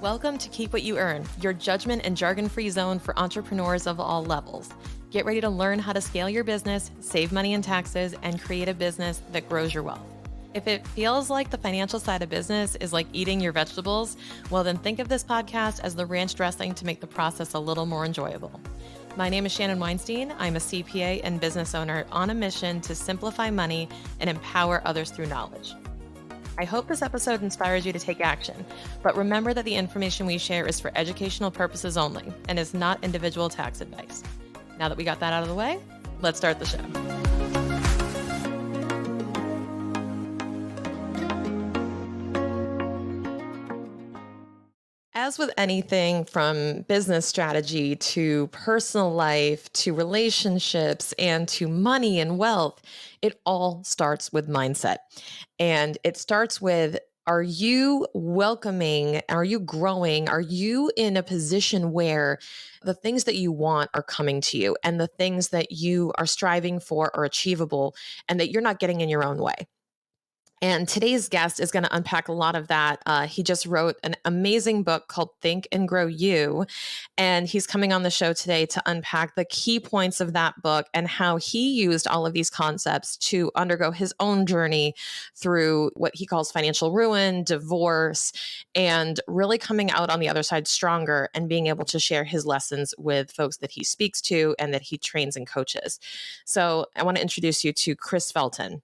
Welcome to Keep What You Earn, your judgment and jargon-free zone for entrepreneurs of all levels. Get ready to learn how to scale your business, save money in taxes, and create a business that grows your wealth. If it feels like the financial side of business is like eating your vegetables, well, then think of this podcast as the ranch dressing to make the process a little more enjoyable. My name is Shannon Weinstein. I'm a CPA and business owner on a mission to simplify money and empower others through knowledge. I hope this episode inspires you to take action, but remember that the information we share is for educational purposes only and is not individual tax advice. Now that we got that out of the way, let's start the show. As with anything from business strategy to personal life to relationships and to money and wealth, it all starts with mindset. And it starts with, are you welcoming? Are you growing? Are you in a position where the things that you want are coming to you and the things that you are striving for are achievable and that you're not getting in your own way? And today's guest is going to unpack a lot of that. He just wrote an amazing book called Think and Grow You. And he's coming on the show today to unpack the key points of that book and how he used all of these concepts to undergo his own journey through what he calls financial ruin, divorce, and really coming out on the other side stronger and being able to share his lessons with folks that he speaks to and that he trains and coaches. So I want to introduce you to Chris Felton.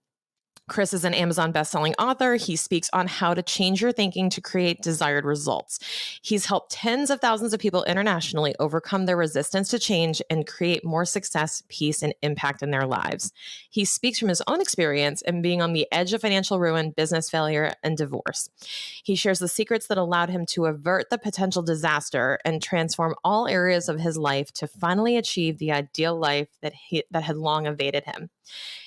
Chris is an Amazon bestselling author. He speaks on how to change your thinking to create desired results. He's helped tens of thousands of people internationally overcome their resistance to change and create more success, peace, and impact in their lives. He speaks from his own experience in being on the edge of financial ruin, business failure, and divorce. He shares the secrets that allowed him to avert the potential disaster and transform all areas of his life to finally achieve the ideal life that had long evaded him.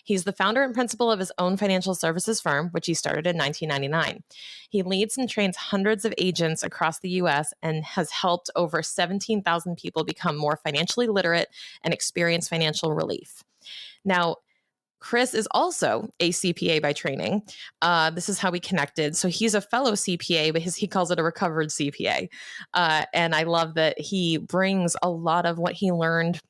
He's the founder and principal of his own financial services firm, which he started in 1999. He leads and trains hundreds of agents across the U.S. and has helped over 17,000 people become more financially literate and experience financial relief. Now, Chris is also a CPA by training. This is how we connected. So he's a fellow CPA, but he calls it a recovered CPA. And I love that he brings a lot of what he learned,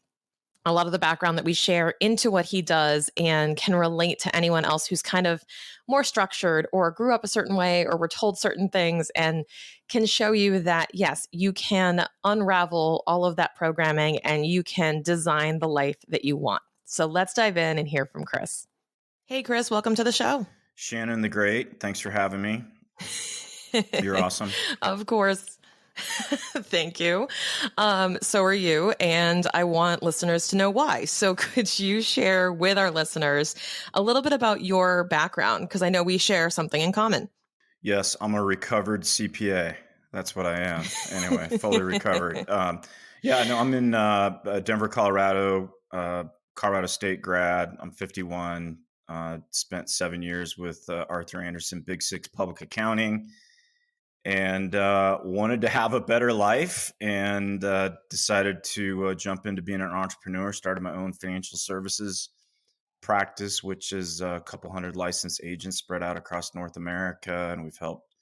a lot of the background that we share into what he does and can relate to anyone else who's kind of more structured or grew up a certain way or were told certain things, and can show you that, yes, you can unravel all of that programming and you can design the life that you want. So let's dive in and hear from Chris. Hey, Chris, welcome to the show. Shannon the Great, thanks for having me. You're awesome. Of course. Thank you. So are you, and I want listeners to know why. So could you share with our listeners a little bit about your background? Because I know we share something in common. Yes, I'm a recovered CPA. That's what I am. Anyway, fully recovered. I'm in Denver, Colorado, Colorado State grad. I'm 51. Spent 7 years with Arthur Andersen, Big Six Public Accounting. And wanted to have a better life and decided to jump into being an entrepreneur, started my own financial services practice, which is a couple hundred licensed agents spread out across North America. And we've helped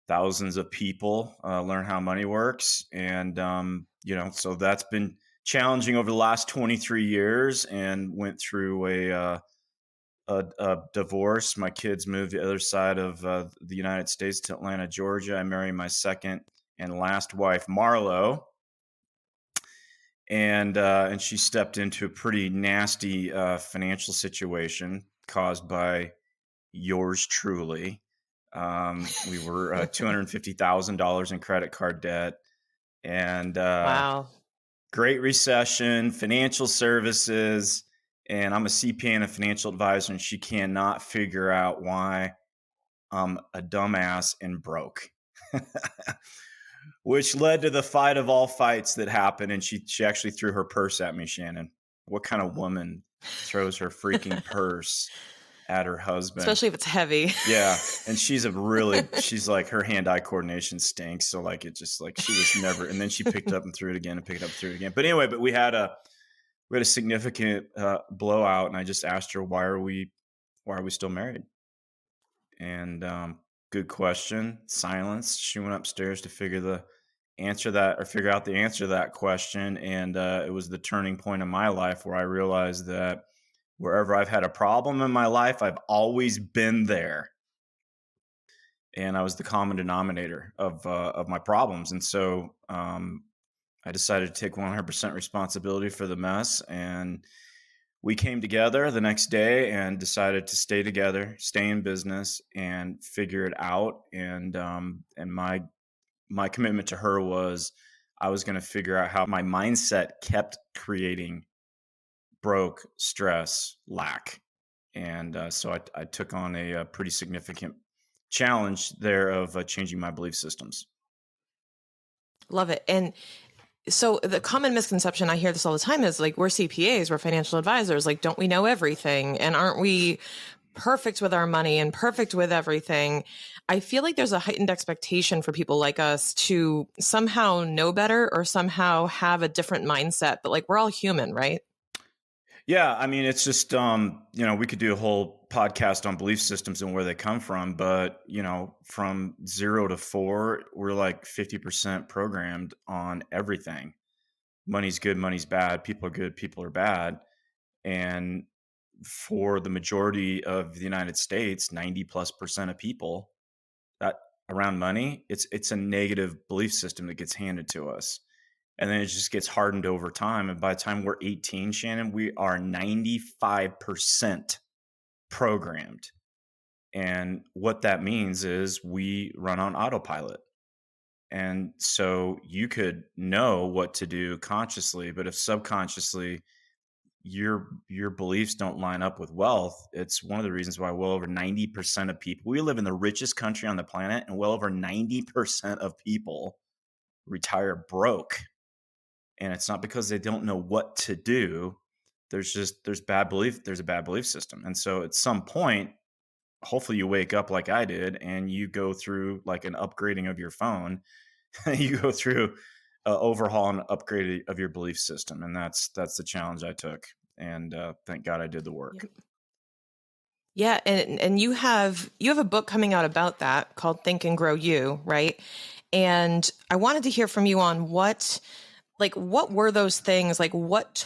thousands of people learn how money works. And, so that's been challenging over the last 23 years, and went through a divorce. My kids moved the other side of the United States to Atlanta, Georgia. I married my second and last wife, Marlo, and she stepped into a pretty nasty financial situation caused by yours truly. We were $250,000 in credit card debt, and Wow. Great Recession, financial services. And I'm a CPA and a financial advisor, and she cannot figure out why I'm a dumbass and broke, which led to the fight of all fights that happened. And she actually threw her purse at me, Shannon. What kind of woman throws her freaking purse at her husband? Especially if it's heavy. Yeah. And she's like, her hand-eye coordination stinks. So like, it just like, she was never, and then she picked it up and threw it again and picked it up and threw it again. But anyway, we had a significant blowout, and I just asked her, why are we still married? And Good question. Silence. She went upstairs to figure out the answer to that question, and it was the turning point in my life where I realized that wherever I've had a problem in my life, I've always been there, and I was the common denominator of my problems. And so I decided to take 100% responsibility for the mess, and we came together the next day and decided to stay together, stay in business, and figure it out. And my commitment to her was I was going to figure out how my mindset kept creating broke, stress, lack. And so I took on a pretty significant challenge there of changing my belief systems. Love it. And so the common misconception, I hear this all the time, is like, we're CPAs, we're financial advisors. Like, don't we know everything? And aren't we perfect with our money and perfect with everything? I feel like there's a heightened expectation for people like us to somehow know better or somehow have a different mindset. But like, we're all human, right? Yeah, I mean, it's just we could do a whole podcast on belief systems and where they come from, but from 0 to 4, we're like 50% programmed on everything. Money's good, money's bad, people are good, people are bad. And for the majority of the United States, 90+% of people that around money, it's a negative belief system that gets handed to us. And then it just gets hardened over time. And by the time we're 18, Shannon, we are 95% programmed. And what that means is we run on autopilot. And so you could know what to do consciously, but if subconsciously your beliefs don't line up with wealth, it's one of the reasons why well over 90% of people, we live in the richest country on the planet, and well over 90% of people retire broke. And it's not because they don't know what to do. There's a bad belief system. And so at some point, hopefully you wake up like I did and you go through like an upgrading of your phone. You go through an overhaul and upgrade of your belief system. And that's the challenge I took. And thank God I did the work. Yep. Yeah, and you have a book coming out about that called Think and Grow You, right? And I wanted to hear from you on what were those things, like what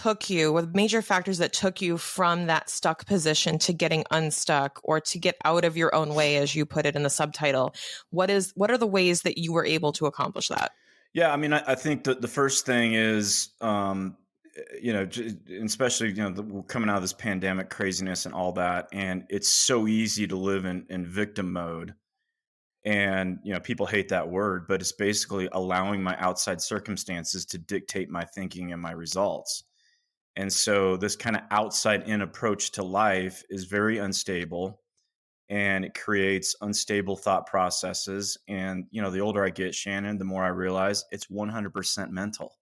major factors that took you from that stuck position to getting unstuck, or to get out of your own way, as you put it in the subtitle. What are the ways that you were able to accomplish that? Yeah, I mean, I think that the first thing is, especially, coming out of this pandemic craziness and all that, and it's so easy to live in victim mode. And, people hate that word, but it's basically allowing my outside circumstances to dictate my thinking and my results. And so this kind of outside in approach to life is very unstable, and it creates unstable thought processes. And, the older I get, Shannon, the more I realize it's 100% mental.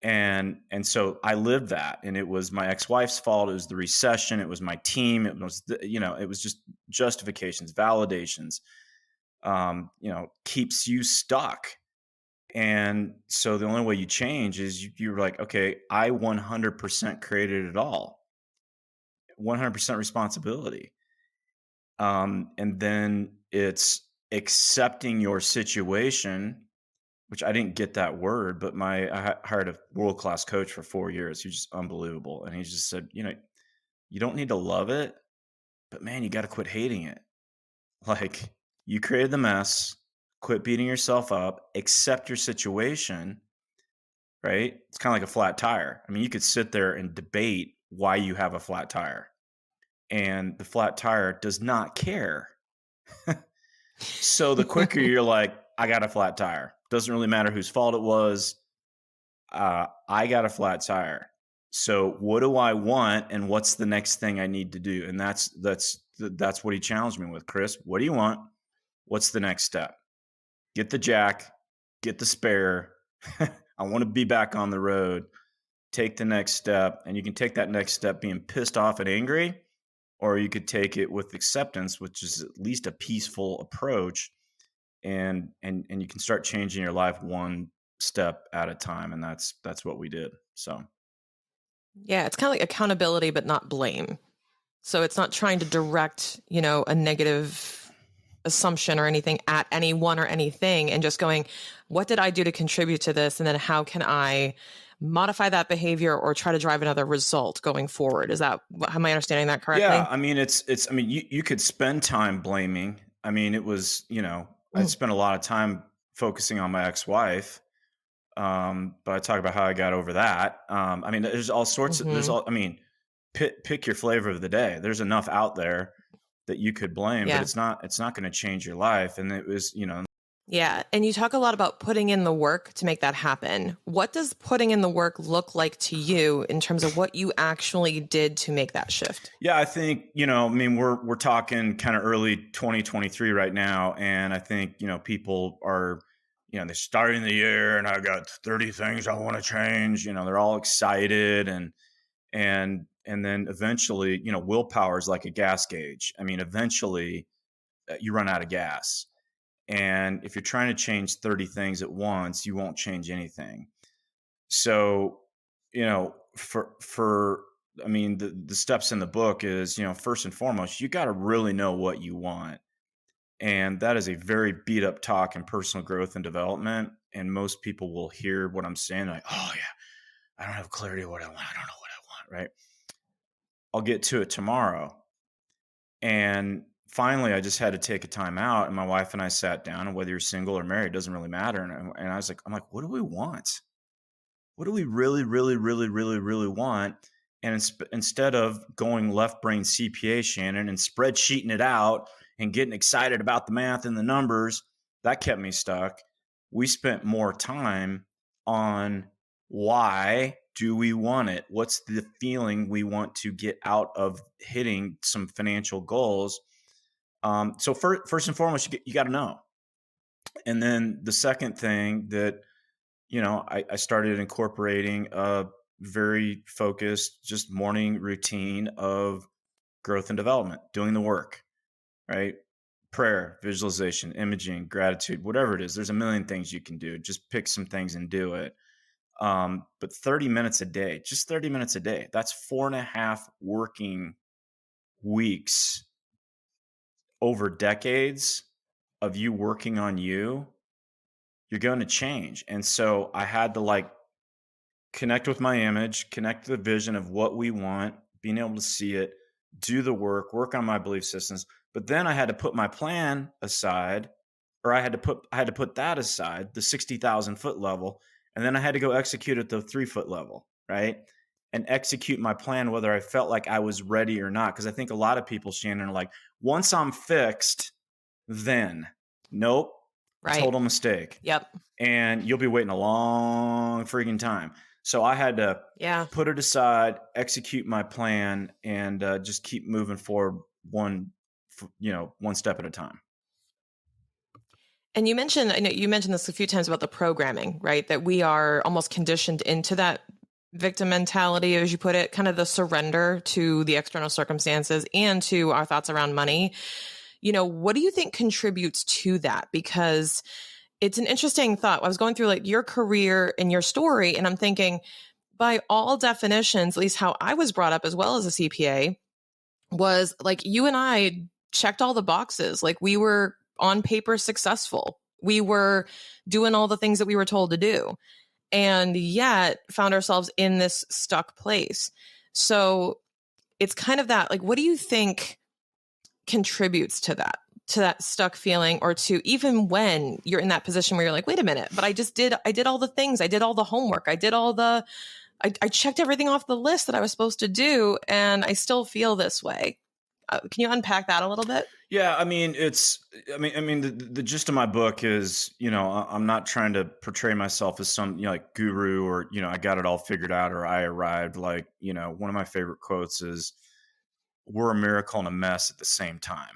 And so I lived that, and it was my ex-wife's fault. It was the recession. It was my team. It was, it was just justifications, validations, keeps you stuck. And so the only way you change is you're like, okay, I 100% created it all, 100% responsibility. And then it's accepting your situation, which I didn't get that word, but I hired a world-class coach for 4 years. He's just unbelievable. And he just said, you don't need to love it, but man, you got to quit hating it. Like, you created the mess, quit beating yourself up, accept your situation, right? It's kind of like a flat tire. I mean, you could sit there and debate why you have a flat tire, and the flat tire does not care. So the quicker you're like, I got a flat tire, doesn't really matter whose fault it was. I got a flat tire. So what do I want, and what's the next thing I need to do? And that's what he challenged me with. Chris, what do you want? What's the next step? Get the jack, get the spare. I want to be back on the road. Take the next step. And you can take that next step being pissed off and angry, or you could take it with acceptance, which is at least a peaceful approach. And you can start changing your life one step at a time. And that's what we did. So Yeah, it's kind of like accountability, but not blame. So it's not trying to direct, a negative assumption or anything at anyone or anything, and just going, what did I do to contribute to this? And then how can I modify that behavior or try to drive another result going forward? Am I understanding that Yeah, correctly? I mean, I mean, you could spend time blaming. I mean, it was, I'd Mm, spent a lot of time focusing on my ex-wife. But I talk about how I got over that. I mean, there's all sorts of, mm-hmm. I mean, pick your flavor of the day. There's enough out there that you could blame, but Yeah. it's not going to change your life. And it was, Yeah. And you talk a lot about putting in the work to make that happen. What does putting in the work look like to you in terms of what you actually did to make that shift? yeah, I think, I mean, we're talking kind of early 2023 right now. And I think, people are, they're starting the year and I got 30 things I want to change. They're all excited and then eventually, willpower is like a gas gauge. I mean, eventually you run out of gas. And if you're trying to change 30 things at once, you won't change anything. So, for I mean, the steps in the book is, first and foremost, you got to really know what you want. And that is a very beat up talk in personal growth and development. And most people will hear what I'm saying, like, oh, yeah, I don't have clarity of what I want. I don't know what I want. Right. I'll get to it tomorrow. And finally, I just had to take a time out. And my wife and I sat down, and whether you're single or married, doesn't really matter. And I was like, what do we want? What do we really, really, really, really, really want? And instead of going left brain CPA, Shannon, and spreadsheeting it out and getting excited about the math and the numbers, that kept me stuck. We spent more time on why do we want it? What's the feeling we want to get out of hitting some financial goals? So first and foremost, you got to know. And then the second thing that I started incorporating a very focused, just morning routine of growth and development, doing the work, right? Prayer, visualization, imaging, gratitude, whatever it is. There's a million things you can do. Just pick some things and do it. But 30 minutes a day, just 30 minutes a day, that's 4.5 working weeks over decades of you working on you. You're going to change. And so I had to connect with my image, connect to the vision of what we want, being able to see it, do the work on my belief systems. But then I had to put my plan aside, or I had to put that aside, the 60,000 foot level, and then I had to go execute at the 3 foot level, right? And execute my plan whether I felt like I was ready or not. Because I think a lot of people, Shannon, are like, once I'm fixed, then nope, Right. total mistake. Yep. And you'll be waiting a long freaking time. So I had to Yeah. put it aside, execute my plan, and just keep moving forward one step at a time. And I know you mentioned this a few times about the programming, right? That we are almost conditioned into that victim mentality, as you put it, kind of the surrender to the external circumstances and to our thoughts around money. What do you think contributes to that? Because it's an interesting thought. I was going through your career and your story, and I'm thinking, by all definitions, at least how I was brought up as well as a CPA, was you and I checked all the boxes. We were on paper successful. We were doing all the things that we were told to do, and yet found ourselves in this stuck place. So it's kind of that, what do you think contributes to that stuck feeling, or to even when you're in that position where you're like, wait a minute, but I did all the things. I did all the homework. I checked everything off the list that I was supposed to do, and I still feel this way. Can you unpack that a little bit? Yeah, I mean, the gist of my book is, I'm not trying to portray myself as some, guru or, I got it all figured out or I arrived. One of my favorite quotes is, we're a miracle and a mess at the same time.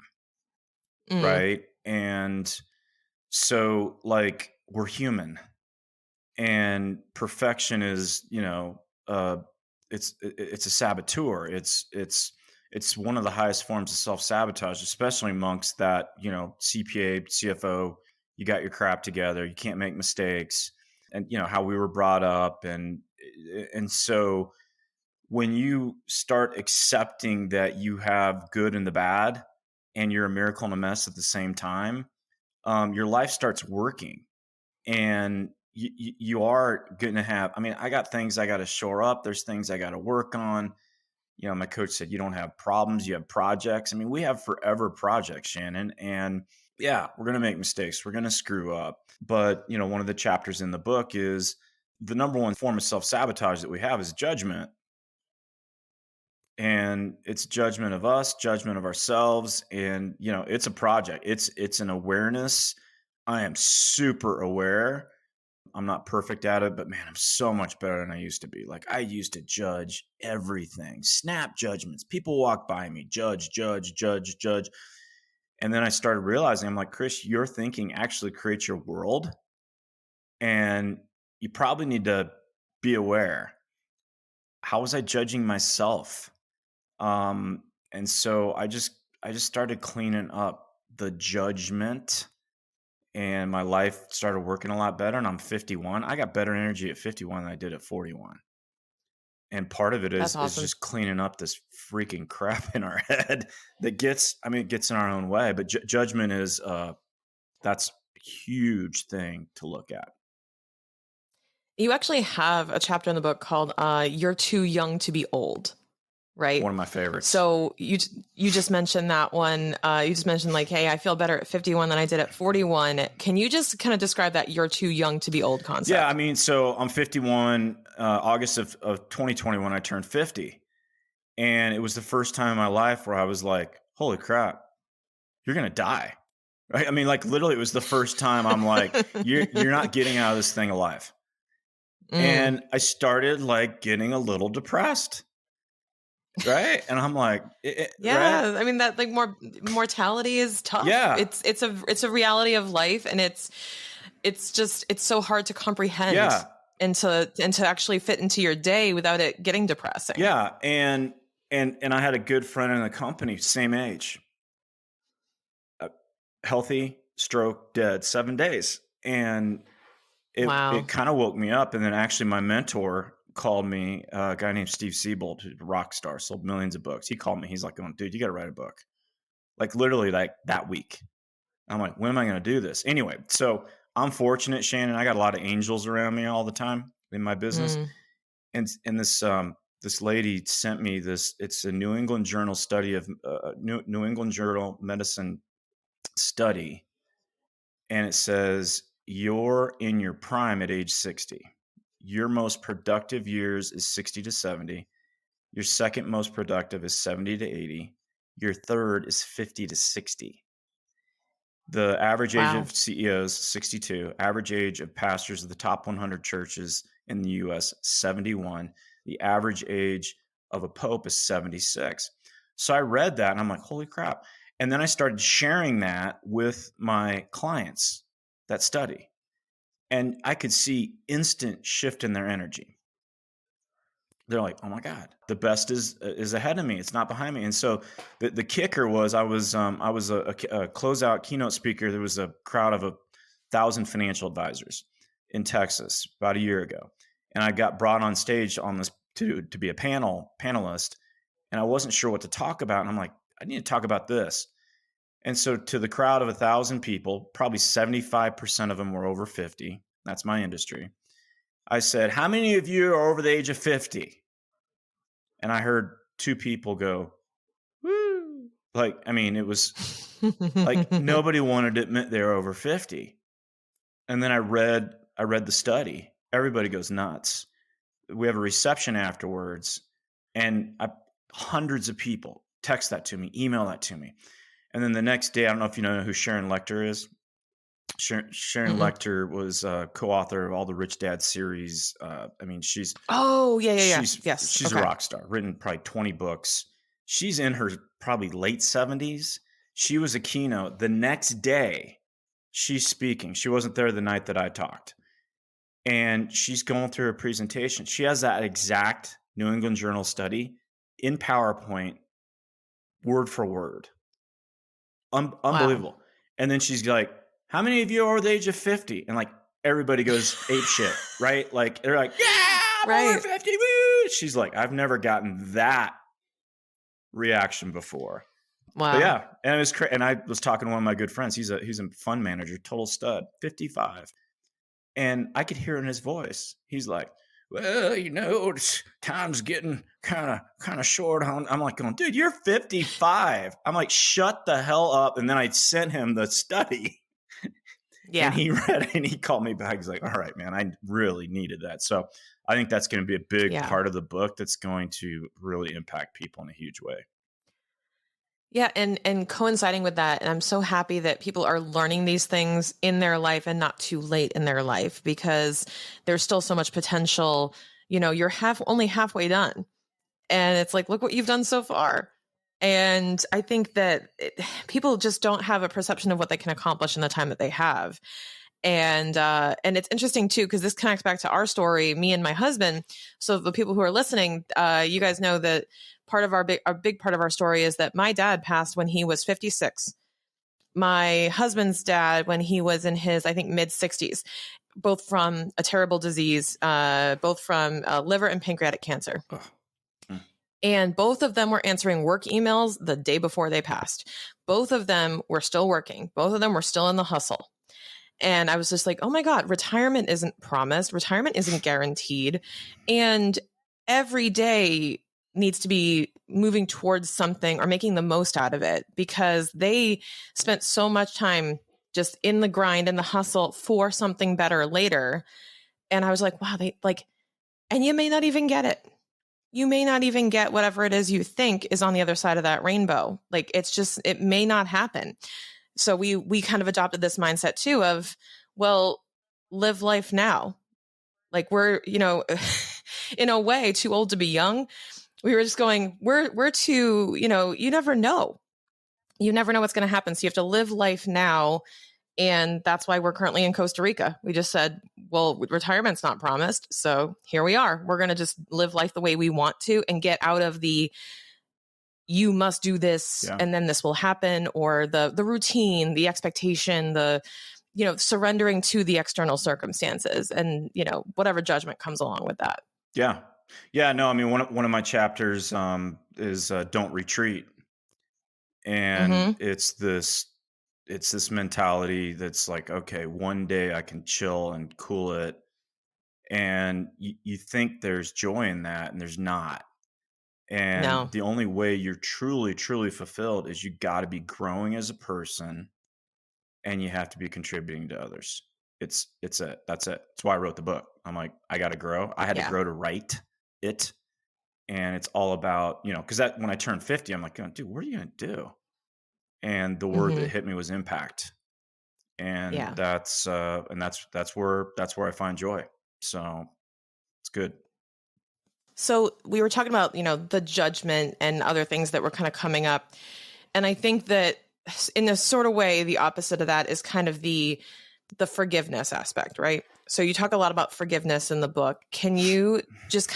Mm, Right. And so we're human, and perfection is, it's a saboteur. It's one of the highest forms of self-sabotage, especially amongst that, CPA, CFO, you got your crap together, you can't make mistakes, and how we were brought up. And so when you start accepting that you have good and the bad, and you're a miracle and a mess at the same time, your life starts working, and you are going to have, I mean, I got things I got to shore up. There's things I got to work on. You know, my coach said, you don't have problems, you have projects. I mean, we have forever projects, Shannon. And yeah, we're going to make mistakes. We're going to screw up. But, you know, one of the chapters in the book is the number one form of self-sabotage that we have is judgment. And it's judgment of us, judgment of ourselves. And, you know, it's a project. It's an awareness. I am super aware. I'm not perfect at it, but man, I'm so much better than I used to be. Like, I used to judge everything, snap judgments. People walk by me, judge, judge, judge, judge. And then I started realizing, I'm like, Chris, your thinking actually creates your world. And you probably need to be aware. How was I judging myself? And so I just started cleaning up the judgment, and my life started working a lot better. And I'm 51. I got better energy at 51 than I did at 41. And part of it That's is awesome. just cleaning up this freaking crap in our head that gets, I mean, it gets in our own way. But judgment is that's a huge thing to look at. You actually have a chapter in the book called You're Too Young to Be Old, right? One of my favorites. So you just mentioned that one. You just mentioned like, hey, I feel better at 51 than I did at 41. Can you just kind of describe that you're too young to be old concept? Yeah, I mean, so I'm 51. August of 2021, I turned 50. And it was the first time in my life where I was like, holy crap, you're going to die. Right? I mean, like literally it was the first time I'm like, you're not getting out of this thing alive. And I started like getting a little depressed. Right. And I'm like, yeah, right? I mean that like mortality is tough. Yeah. It's a reality of life, and it's so hard to comprehend. Yeah. And to actually fit into your day without it getting depressing. Yeah. And I had a good friend in the company, same age, healthy, stroke, dead, 7 days. And it kind of woke me up. And then actually my mentor called me, a guy named Steve Siebold, who's a rock star, sold millions of books. He called me. He's like, going, dude, you got to write a book. Like literally like that week. I'm like, when am I going to do this? Anyway, so I'm fortunate, Shannon. I got a lot of angels around me all the time in my business. And this lady sent me this. It's a New England Journal study of New England Journal Medicine study. And it says, you're in your prime at age 60. Your most productive years is 60 to 70. Your second most productive is 70 to 80. Your third is 50 to 60. The average age of CEOs, 62. Average age of pastors of the top 100 churches in the US, 71. The average age of a pope is 76. So I read that and I'm like, holy crap. And then I started sharing that with my clients, that study. And I could see instant shift in their energy. They're like, oh my God, the best is ahead of me. It's not behind me. And so the kicker was I was a closeout keynote speaker. There was a crowd of 1,000 financial advisors in Texas about a year ago. And I got brought on stage on this to be a panelist. And I wasn't sure what to talk about. And I'm like, I need to talk about this. And so to the crowd of 1,000 people, probably 75% of them were over 50. That's my industry. I said, how many of you are over the age of 50? And I heard 2 people go, woo. Like, I mean, it was like nobody wanted to admit they were over 50. And then I read the study. Everybody goes nuts. We have a reception afterwards, and hundreds of people text that to me, email that to me. And then the next day, I don't know if you know who Sharon Lechter is. Sharon Lechter was a co-author of all the Rich Dad series. I mean, she's she's a rock star. Written probably 20 books. She's in her probably late 70s. She was a keynote. The next day, she's speaking. She wasn't there the night that I talked, and she's going through her presentation. She has that exact New England Journal study in PowerPoint, word for word. Unbelievable. And then she's like, how many of you are over the age of 50? And like everybody goes ape shit, right? Like they're like, yeah, I'm over 50. Woo! She's like, I've never gotten that reaction before. But Wow. yeah, and it was and I was talking to one of my good friends. He's a fund manager, total stud, 55. And I could hear in his voice, he's like, well, time's getting kind of short on. I'm like going, dude, you're 55. I'm like, shut the hell up. And then I sent him the study and Yeah. he read it and he called me back. He's like, all right, man, I really needed that. So I think that's going to be a big Yeah. part of the book that's going to really impact people in a huge way. Yeah, and coinciding with that, and I'm so happy that people are learning these things in their life and not too late in their life, because there's still so much potential. You're only halfway done, and it's like, look what you've done so far. And I think that people just don't have a perception of what they can accomplish in the time that they have. And it's interesting too, because this connects back to our story, me and my husband. So the people who are listening, you guys know that part of a big part of our story is that my dad passed when he was 56. My husband's dad when he was in his, I think, mid 60s, both from a terrible disease, both from liver and pancreatic cancer. Oh. And both of them were answering work emails the day before they passed. Both of them were still working. Both of them were still in the hustle. And I was just like, oh my God, retirement isn't promised. Retirement isn't guaranteed. And every day needs to be moving towards something or making the most out of it, because they spent so much time just in the grind and the hustle for something better later. And I was like, wow, and you may not even get it. You may not even get whatever it is you think is on the other side of that rainbow. Like, it may not happen. So we kind of adopted this mindset too of, well, live life now. Like, we're, in a way too old to be young. We were just going, we're too, you never know. You never know what's going to happen. So you have to live life now. And that's why we're currently in Costa Rica. We just said, well, retirement's not promised. So here we are. We're going to just live life the way we want to and get out of the, you must do this and then this will happen, or the routine, the expectation, the surrendering to the external circumstances, and whatever judgment comes along with that. Yeah, no, I mean, one of my chapters is don't retreat. And it's this mentality that's like, okay, one day I can chill and cool it. And you think there's joy in that, and there's not. And No. the only way you're truly, truly fulfilled is you got to be growing as a person, and you have to be contributing to others. That's it. That's why I wrote the book. I'm like, I got to grow. I had to grow to write it. And it's all about, because when I turned 50, I'm like, dude, what are you going to do? And the word that hit me was impact. And that's where I find joy. So it's good. So we were talking about, the judgment and other things that were kind of coming up. And I think that in a sort of way, the opposite of that is kind of the forgiveness aspect, right? So you talk a lot about forgiveness in the book. Can you just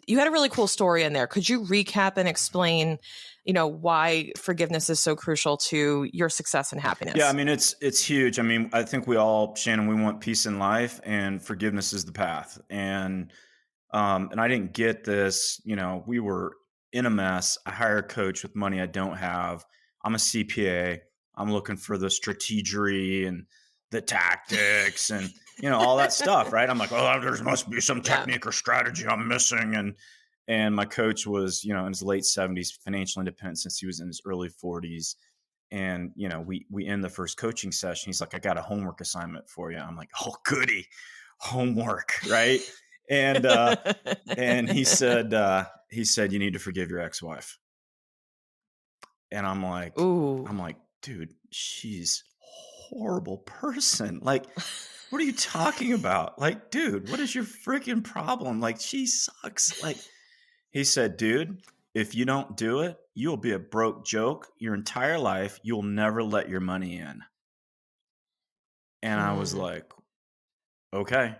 you had a really cool story in there. Could you recap and explain, why forgiveness is so crucial to your success and happiness? Yeah, I mean, it's huge. I mean, I think we all, Shannon, we want peace in life, and forgiveness is the path. And I didn't get this, we were in a mess. I hire a coach with money I don't have. I'm a CPA. I'm looking for the strategery and the tactics and, all that stuff, right? I'm like, oh, there must be some technique or strategy I'm missing. And my coach was, in his late 70s, financially independent since he was in his early 40s. And, we end the first coaching session. He's like, I got a homework assignment for you. I'm like, oh, goody, homework, right? And he said, you need to forgive your ex-wife. And I'm like, ooh, dude, she's a horrible person. Like, what are you talking about? Like, dude, what is your freaking problem? Like, she sucks. Like, he said, dude, if you don't do it, you'll be a broke joke your entire life. You'll never let your money in. And I was like, okay.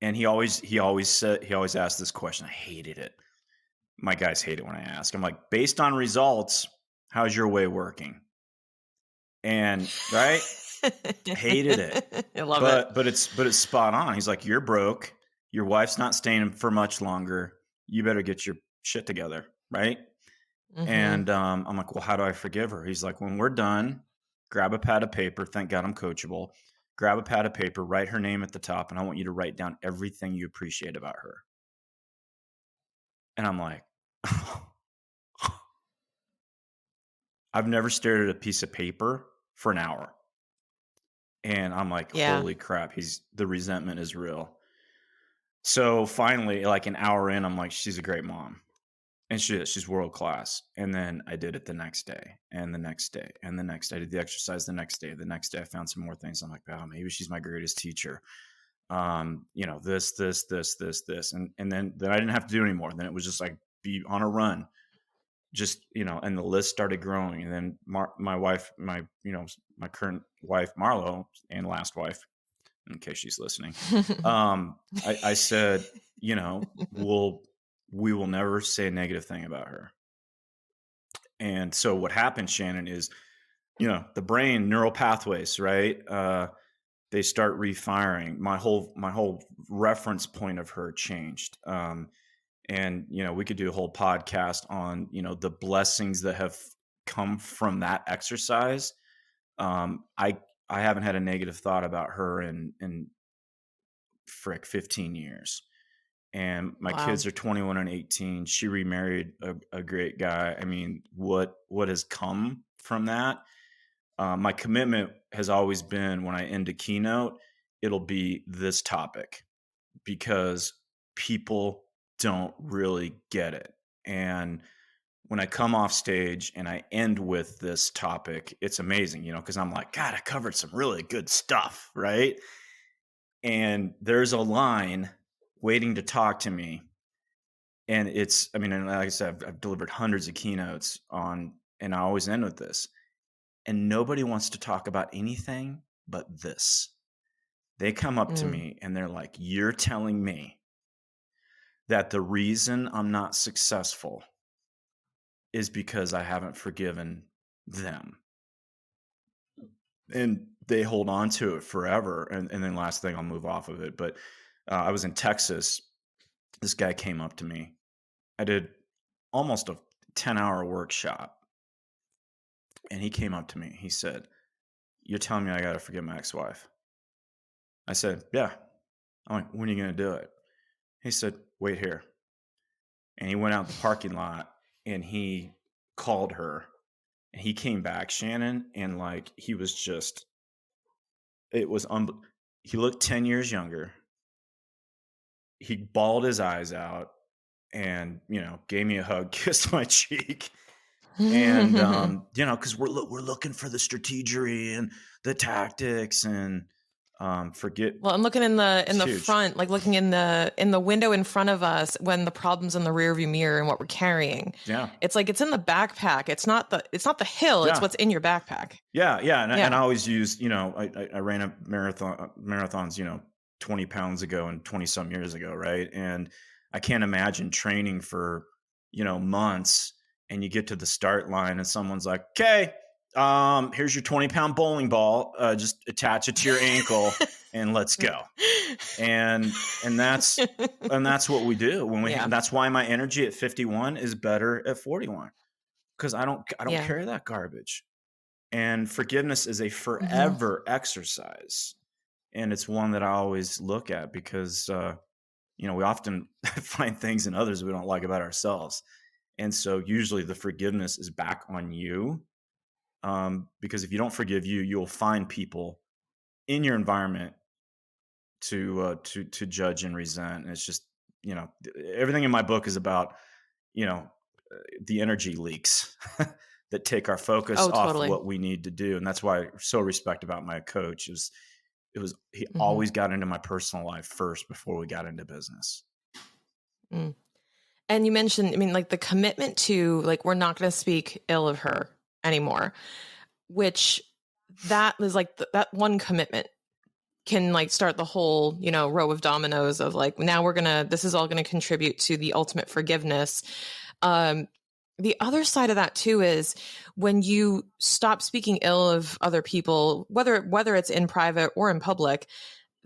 And he always asked this question. I hated it. My guys hate it when I ask. I'm like, based on results, how's your way working? And right, hated it. I love it. But it's spot on. He's like, you're broke. Your wife's not staying for much longer. You better get your shit together, right? Mm-hmm. And I'm like, well, how do I forgive her? He's like, when we're done, grab a pad of paper. Thank God I'm coachable. Grab a pad of paper, write her name at the top, and I want you to write down everything you appreciate about her. And I'm like, I've never stared at a piece of paper for an hour. And I'm like, Yeah. holy crap, the resentment is real. So finally, like an hour in, I'm like, she's a great mom. And she's world class. And then I did it the next day and the next day and the next day. I did the exercise the next day. The next day I found some more things. I'm like, wow, maybe she's my greatest teacher. This. And then I didn't have to do anymore. Then it was just like be on a run. Just, and the list started growing. And then my wife, my current wife, Marlo, and last wife, in case she's listening, I said, we will never say a negative thing about her. And so what happens, Shannon, is, the brain neural pathways, right? They start refiring. My whole reference point of her changed. And, we could do a whole podcast on, the blessings that have come from that exercise. I haven't had a negative thought about her in 15 years. And my Wow. kids are 21 and 18. She remarried a great guy. I mean, what has come from that? My commitment has always been, when I end a keynote, it'll be this topic, because people don't really get it. And when I come off stage and I end with this topic, it's amazing, because I'm like, God, I covered some really good stuff, right? And there's a line waiting to talk to me. And and like I said, I've delivered hundreds of keynotes and I always end with this. And nobody wants to talk about anything but this. They come up to Mm. me and they're like, you're telling me that the reason I'm not successful is because I haven't forgiven them. And they hold on to it forever. And then last thing, I'll move off of it. But I was in Texas. This guy came up to me. I did almost a 10-hour workshop. And he came up to me. He said, you're telling me I got to forgive my ex-wife? I said, yeah. I'm like, when are you going to do it? He said, wait here. And he went out the parking lot and he called her. And he came back, Shannon, and like he was just, it was, he looked 10 years younger. He bawled his eyes out and, gave me a hug, kissed my cheek. And, because we're looking for the strategery and the tactics and forget. Well, I'm looking in the Huge. front, like looking in the window in front of us when the problem's in the rearview mirror and what we're carrying. Yeah. It's like it's in the backpack. It's not the hill. Yeah. It's what's in your backpack. Yeah. And I always use, I ran a marathons, 20 pounds ago and 20 some years ago. Right. And I can't imagine training for, months, and you get to the start line and someone's like, okay, here's your 20-pound bowling ball. Just attach it to your ankle and let's go. And that's what we do when we, and that's why my energy at 51 is better at 41. Cause I don't carry that garbage. And forgiveness is a forever exercise. And it's one that I always look at because, we often find things in others we don't like about ourselves. And so usually the forgiveness is back on you. Because if you don't forgive you, you'll find people in your environment to judge and resent. And it's just, everything in my book is about, the energy leaks that take our focus off what we need to do. And that's why I so respect about my coach he always got into my personal life first before we got into business. Mm. And you mentioned, like the commitment to like, we're not going to speak ill of her anymore, which that is like that one commitment can like start the whole, row of dominoes of like, now this is all going to contribute to the ultimate forgiveness. The other side of that too is when you stop speaking ill of other people, whether it's in private or in public,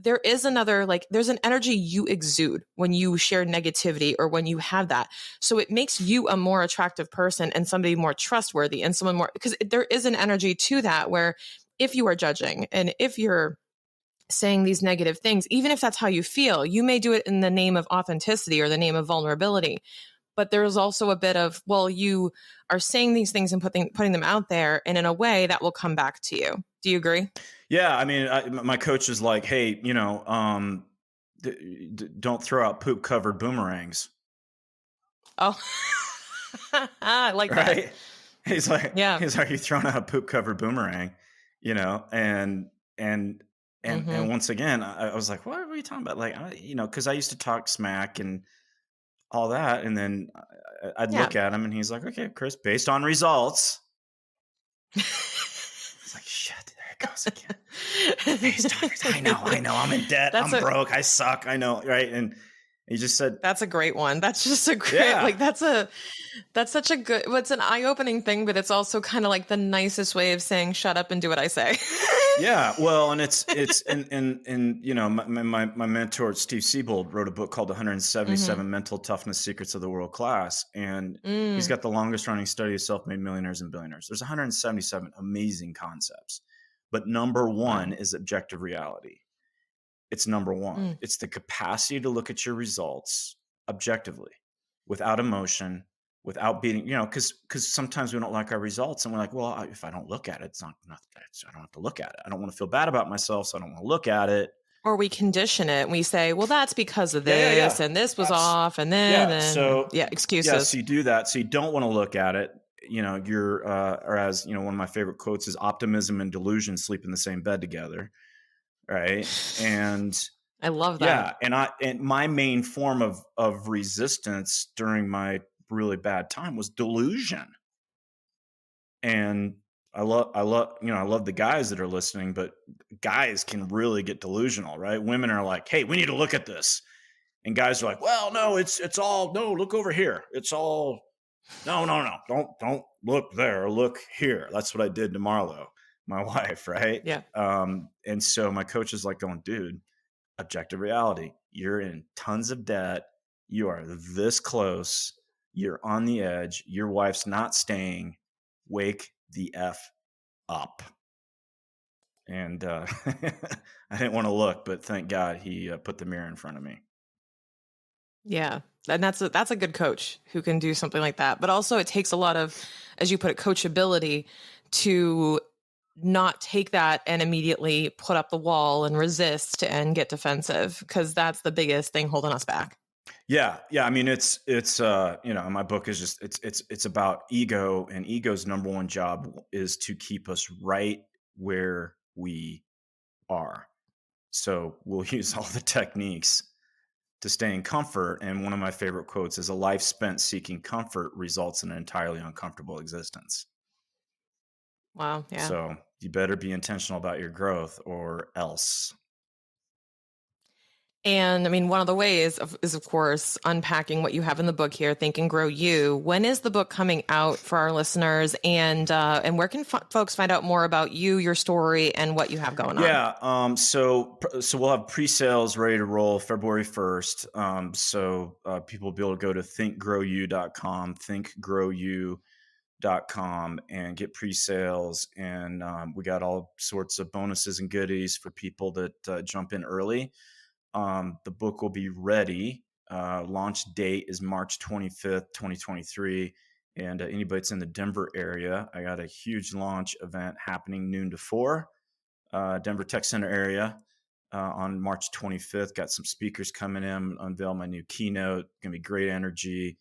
there is another, like, there's an energy you exude when you share negativity or when you have that. So it makes you a more attractive person and somebody more trustworthy and someone more, because there is an energy to that where if you are judging and if you're saying these negative things, even if that's how you feel, you may do it in the name of authenticity or the name of vulnerability. But there's also a bit of, well, you are saying these things and putting them out there, and in a way that will come back to you. Do you agree? Yeah, I mean, my coach is like, hey, don't throw out poop covered boomerangs. Oh, I like that. Right? He's like, Yeah. you throwing out a poop covered boomerang, and and and Hmm. once again, I was like, what are you talking about? Like, because I used to talk smack and all that, and then I'd Yeah. look at him, and he's like, okay, Chris, based on results. It's like, shit, there it goes again. Based on results. I know, I'm in debt, That's I'm a broke, I suck, I know, right? And he just said, that's a great one. That's just a great, yeah. like, that's such a good, well, it's an eye-opening thing, but it's also kind of like the nicest way of saying shut up and do what I say. Yeah, well, and it's and my mentor Steve Siebold wrote a book called Hmm. 177 Mental Toughness Secrets of the World Class, and he's Mm. got the longest running study of self-made millionaires and billionaires. There's 177 amazing concepts, but number one Wow. is objective reality. It's number one. Mm. It's the capacity to look at your results objectively, without emotion, without beating, because sometimes we don't like our results and we're like, well, if I don't look at it, it's not, I don't have to look at it. I don't want to feel bad about myself, so I don't want to look at it. Or we condition it and we say, well, that's because of Yeah, yeah, this, yeah. and this was Abs- off, and yeah. then So, yeah, yeah. So excuses. you do that. So you don't want to look at it. You're, or as, one of my favorite quotes is optimism and delusion sleep in the same bed together. Right. And I love that. yeah, and my main form of resistance during my really bad time was delusion. And I love the guys that are listening, but guys can really get delusional, right? Women are like, "Hey, we need to look at this." And guys are like, "Well, no, it's all no, look over here. It's all no, no, no. Don't look there, look here." That's what I did to Marlo, my wife, right? Yeah. And so my coach is like going, "Dude, objective reality. You're in tons of debt. You are this close. You're on the edge. Your wife's not staying. Wake the F up." And I didn't want to look, but thank God he put the mirror in front of me. Yeah. And that's a good coach who can do something like that. But also it takes a lot of, as you put it, coachability to not take that and immediately put up the wall and resist and get defensive, because that's the biggest thing holding us back. Yeah, yeah. I mean, it's my book is just it's about ego, and ego's number one job is to keep us right where we are. So we'll use all the techniques to stay in comfort. And one of my favorite quotes is, "A life spent seeking comfort results in an entirely uncomfortable existence." Wow. Yeah. So you better be intentional about your growth or else. And I mean, one of the ways is, of course, unpacking what you have in the book here, Think and Grow You. When is the book coming out for our listeners? And where can folks find out more about you, your story, and what you have going on? Yeah. So we'll have pre-sales ready to roll February 1st. People will be able to go to thinkgrowyou.com, thinkgrowyou.com, and get pre-sales. And we got all sorts of bonuses and goodies for people that jump in early. The book will be ready. Launch date is March 25th, 2023. And anybody that's in the Denver area, I got a huge launch event happening noon to 4, Denver Tech Center area, on March 25th. Got some speakers coming in, unveil my new keynote. Going to be great energy.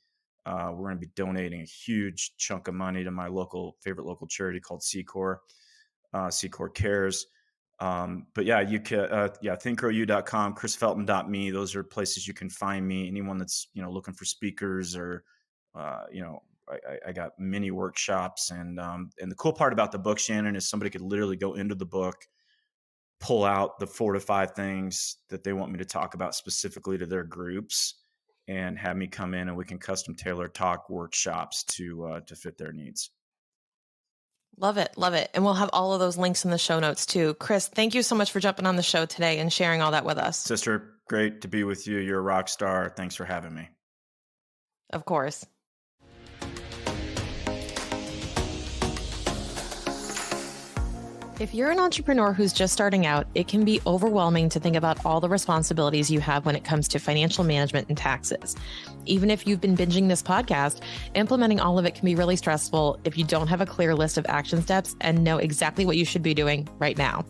We're going to be donating a huge chunk of money to my favorite local charity called Secor. Secor Cares. But yeah, you can, thinkgrowyou.com, chrisfelton.me. Those are places you can find me. Anyone that's, looking for speakers or, I got many workshops, and the cool part about the book, Shannon, is somebody could literally go into the book, pull out the 4 to 5 things that they want me to talk about specifically to their groups, and have me come in and we can custom tailor talk workshops to fit their needs. Love it. Love it. And we'll have all of those links in the show notes too. Chris, thank you so much for jumping on the show today and sharing all that with us. Sister, great to be with you. You're a rock star. Thanks for having me. Of course. If you're an entrepreneur who's just starting out, it can be overwhelming to think about all the responsibilities you have when it comes to financial management and taxes. Even if you've been binging this podcast, implementing all of it can be really stressful if you don't have a clear list of action steps and know exactly what you should be doing right now.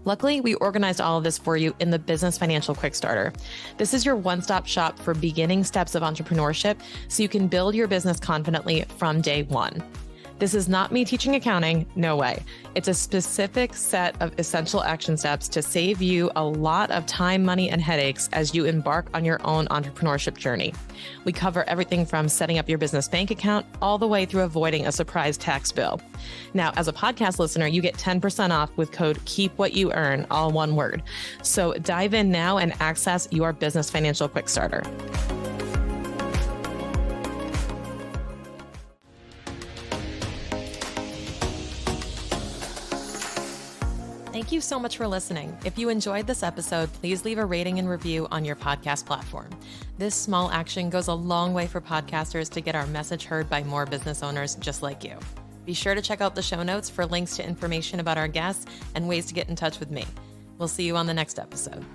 Luckily, we organized all of this for you in the Business Financial Quick Starter. This is your one-stop shop for beginning steps of entrepreneurship so you can build your business confidently from day one. This is not me teaching accounting, no way. It's a specific set of essential action steps to save you a lot of time, money, and headaches as you embark on your own entrepreneurship journey. We cover everything from setting up your business bank account all the way through avoiding a surprise tax bill. Now, as a podcast listener, you get 10% off with code KEEPWHATYOUEARN, all one word. So dive in now and access your Business Financial Quick Starter. Thank you so much for listening. If you enjoyed this episode, please leave a rating and review on your podcast platform. This small action goes a long way for podcasters to get our message heard by more business owners just like you. Be sure to check out the show notes for links to information about our guests and ways to get in touch with me. We'll see you on the next episode.